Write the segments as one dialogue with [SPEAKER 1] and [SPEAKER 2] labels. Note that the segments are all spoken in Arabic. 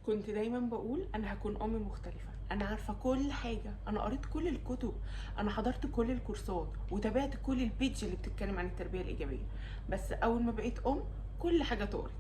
[SPEAKER 1] كنت دايما بقول انا هكون ام مختلفه، انا عارفه كل حاجه، انا قريت كل الكتب، انا حضرت كل الكورسات وتابعت كل البيج اللي بتتكلم عن التربيه الايجابيه. بس اول ما بقيت ام كل حاجه طارت.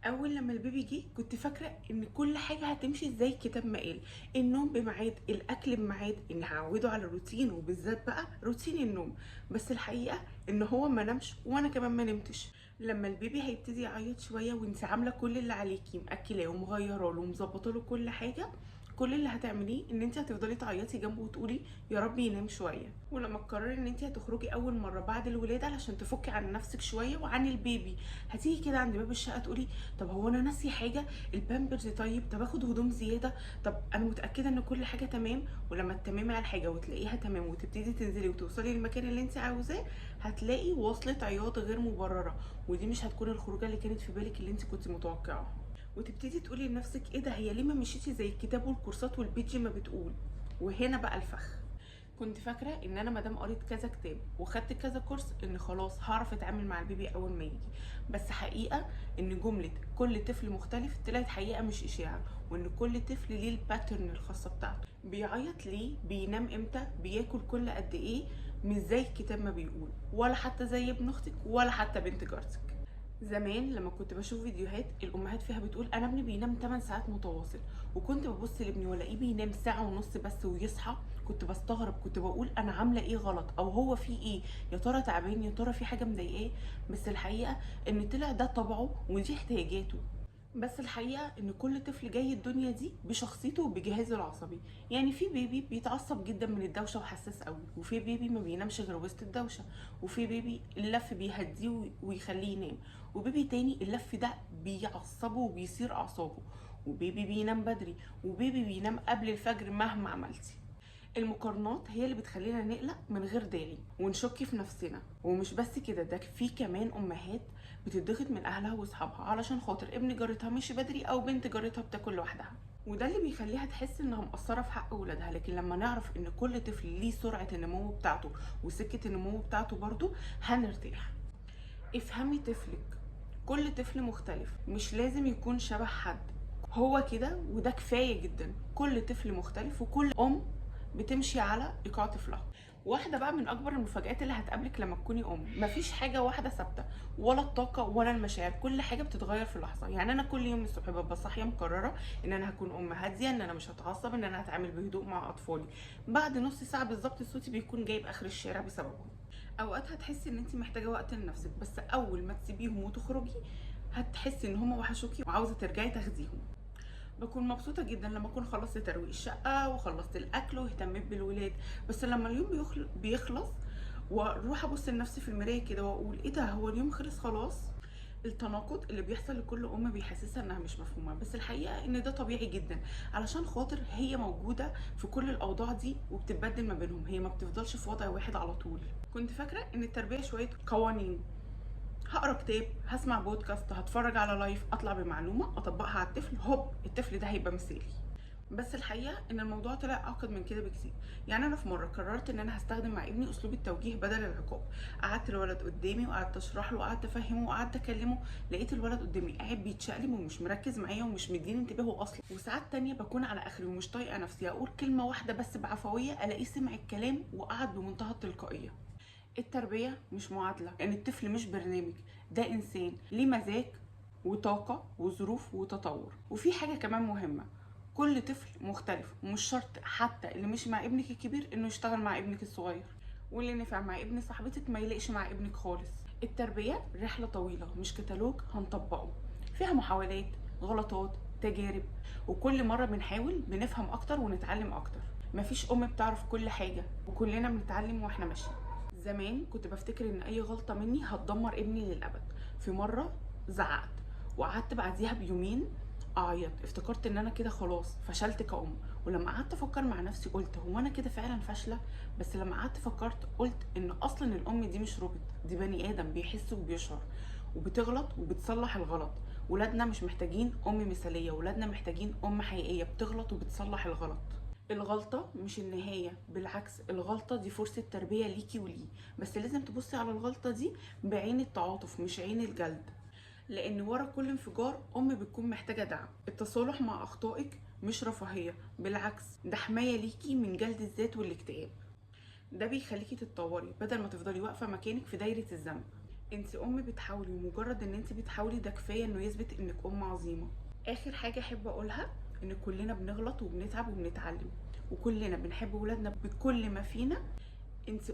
[SPEAKER 1] اول لما البيبي جه كنت فاكره ان كل حاجه هتمشي زي الكتاب ما قال، النوم بميعاد، الاكل بميعاد، ان هعوده على الروتين وبالذات بقى روتين النوم. بس الحقيقه ان هو ما نامش وانا كمان ما نمتش. لما البيبي هيبتدي يعيط شويه وانت عامله كل اللي عليكي، مأكلاه ومغيره له ومظبطه له كل حاجه، كل اللي هتعمليه ان انت هتفضلي تعيطي جنبه وتقولي يا رب ينام شويه. ولما تقرري ان انت هتخرجي اول مره بعد الولاده علشان تفكي عن نفسك شويه وعن البيبي، هتيجي كده عند باب الشقه تقولي طب هو انا ناسي حاجه؟ البامبرز طيب، طب اخد هدوم زياده، طب انا متاكده ان كل حاجه تمام. ولما تتممي على الحاجه وتلاقيها تمام وتبتدي تنزلي وتوصلي للمكان اللي انت عاوزاه، هتلاقي وصلة عياط غير مبرره، ودي مش هتكون الخروجه اللي كانت في بالك اللي انت كنت متوقعاها. وتبتدي تقولي لنفسك ايه ده، هي ليه ما مشيتي زي الكتاب والكورسات والبيجي ما بتقول؟ وهنا بقى الفخ. كنت فاكره ان انا مادام قريت كذا كتاب وخدت كذا كورس ان خلاص هعرف اتعامل مع البيبي اول ما يجي. بس حقيقه ان جمله كل طفل مختلف طلعت حقيقه مش اشاعه، وان كل طفل ليه الباترن الخاصه بتاعته، بيعيط ليه، بينام امتى، بياكل كل قد ايه، مش زي الكتاب ما بيقول، ولا حتى زي ابن اختك ولا حتى بنت جارتك. زمان لما كنت بشوف فيديوهات الامهات فيها بتقول انا ابني بينام 8 ساعات متواصل، وكنت ببص لابني والاقيه بينام ساعه ونص بس ويصحى، كنت بستغرب، كنت بقول انا عامله ايه غلط او هو في ايه، يا ترى تعبان، يا ترى في حاجه مضايقاه. بس الحقيقه ان طلع ده طبعه ودي احتياجاته. بس الحقيقة ان كل طفل جاي الدنيا دي بشخصيته وبجهازه العصبي. يعني في بيبي بيتعصب جدا من الدوشة وحساس قوي، وفي بيبي ما بينامش غير وسط الدوشة، وفي بيبي اللف بيهديه ويخليه ينام، وبيبي تاني اللف ده بيعصبه وبيصير اعصابه، وبيبي بينام بدري، وبيبي بينام قبل الفجر مهما عملتي. المقارنات هي اللي بتخلينا نقلق من غير داعي ونشك في نفسنا. ومش بس كده، ده في كمان امهات بتضغط من اهلها واصحابها علشان خاطر ابن جارتها مشي بدري او بنت جارتها بتاكل لوحدها، وده اللي بيخليها تحس انها مقصره في حق ولادها. لكن لما نعرف ان كل طفل ليه سرعه النمو بتاعته وسكه النمو بتاعته برضه، هنرتاح. افهمي طفلك، كل طفل مختلف، مش لازم يكون شبه حد، هو كده وده كفايه جدا. كل طفل مختلف، وكل ام بتمشي على ايقاع طفلها. واحده بقى من اكبر المفاجآت اللي هتقابلك لما تكوني ام، مفيش حاجه واحده ثابته، ولا الطاقه ولا المشاعر، كل حاجه بتتغير في لحظه. يعني انا كل يوم الصبح ببقى صاحيه مقرره ان انا هكون ام هاديه، ان انا مش هتعصب، ان انا هتعامل بهدوء مع اطفالي. بعد نص ساعه بالظبط صوتي بيكون جايب اخر الشارع بسببهم. اوقات هتحسي ان انت محتاجه وقت لنفسك، بس اول ما تسيبيهم وتخرجي هتحسي ان هم وحشوكي وعاوزه ترجعي تاخديهم. بكون مبسوطه جدا لما اكون خلصت ترويق الشقه وخلصت الاكل واهتميت بالولاد. بس لما اليوم بيخلص واروح ابص لنفسي في المرايه كده واقول ايه ده، هو اليوم خلص خلاص؟ التناقض اللي بيحصل لكل ام بيحسسها انها مش مفهومه، بس الحقيقه ان ده طبيعي جدا، علشان خاطر هي موجوده في كل الاوضاع دي وبتتبدل ما بينهم، هي ما بتفضلش في وضع واحد على طول. كنت فاكره ان التربيه شويه قوانين، هقرا كتاب، هسمع بودكاست، هتفرج على لايف، اطلع بمعلومه اطبقها على الطفل، هوب الطفل ده هيبقى مثالي. بس الحقيقه ان الموضوع طلع اعقد من كده بكتير. يعني انا في مره قررت ان انا هستخدم مع ابني اسلوب التوجيه بدل العقاب. قعدت الولد قدامي وقعدت اشرح له وقعدت افهمه وقعدت اكلمه، لقيت الولد قدامي قاعد بيتشقلب ومش مركز معايا ومش مديني انتباهه اصلا. وساعات تانية بكون على اخري ومش طايقه نفسي، اقول كلمه واحده بس بعفويه الاقيه سمع الكلام وقعد بمنتهى التلقائيه. التربية مش معادلة، يعني الطفل مش برنامج، ده إنسان ليه مزاج وطاقة وظروف وتطور. وفي حاجة كمان مهمة، كل طفل مختلف، ومش شرط حتى اللي مشي مع ابنك الكبير انه يشتغل مع ابنك الصغير، واللي نفع مع ابن صاحبتك ما يلاقش مع ابنك خالص. التربية رحلة طويلة مش كتالوج هنطبقه، فيها محاولات، غلطات، تجارب، وكل مرة بنحاول بنفهم أكتر ونتعلم أكتر. مفيش أم بتعرف كل حاجة، وكلنا بنتعلم واحنا ماشيين. زمان كنت بفتكر ان اي غلطه مني هتدمر ابني للابد. في مره زعقت وقعدت بعديها بيومين اعيط، افتكرت ان انا كده خلاص فشلت كأم. ولما قعدت افكر مع نفسي قلت هو انا كده فعلا فاشله؟ بس لما قعدت فكرت قلت ان اصلا الام دي مش روبوت، دي بني ادم بيحس وبيشعر وبتغلط وبتصلح الغلط. ولادنا مش محتاجين ام مثاليه، ولادنا محتاجين ام حقيقيه بتغلط وبتصلح الغلط. الغلطة مش النهاية، بالعكس الغلطة دي فرصة تربية ليكي وليه، بس لازم تبصي على الغلطة دي بعين التعاطف مش عين الجلد. لان ورا كل انفجار بتكون محتاجه دعم. التصالح مع اخطائك مش رفاهيه، بالعكس ده حمايه ليكي من جلد الذات والاكتئاب. ده بيخليكي تتطوري بدل ما تفضلي واقفه مكانك في دايره الذنب. انت بتحاولي، ومجرد ان انت بتحاولي ده كفايه انه يثبت انك عظيمه. اخر حاجه احب اقولها ان كلنا بنغلط وبنتعب وبنتعلم، وكلنا بنحب ولادنا بكل ما فينا. انت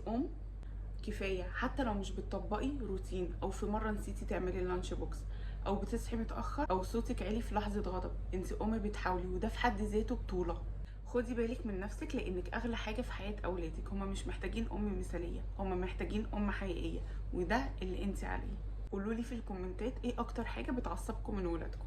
[SPEAKER 1] كفايه، حتى لو مش بتطبقي روتين، او في مره نسيتي تعملي اللانش بوكس، او بتصحي متاخر، او صوتك عالي في لحظه غضب. انت بتحاولي، وده في حد ذاته بطوله. خدي بالك من نفسك، لانك اغلى حاجه في حياه اولادك. هما مش محتاجين مثاليه، هما محتاجين حقيقيه، وده اللي انت عليه. قولولي في الكومنتات ايه اكتر حاجه بتعصبكم من ولادكم.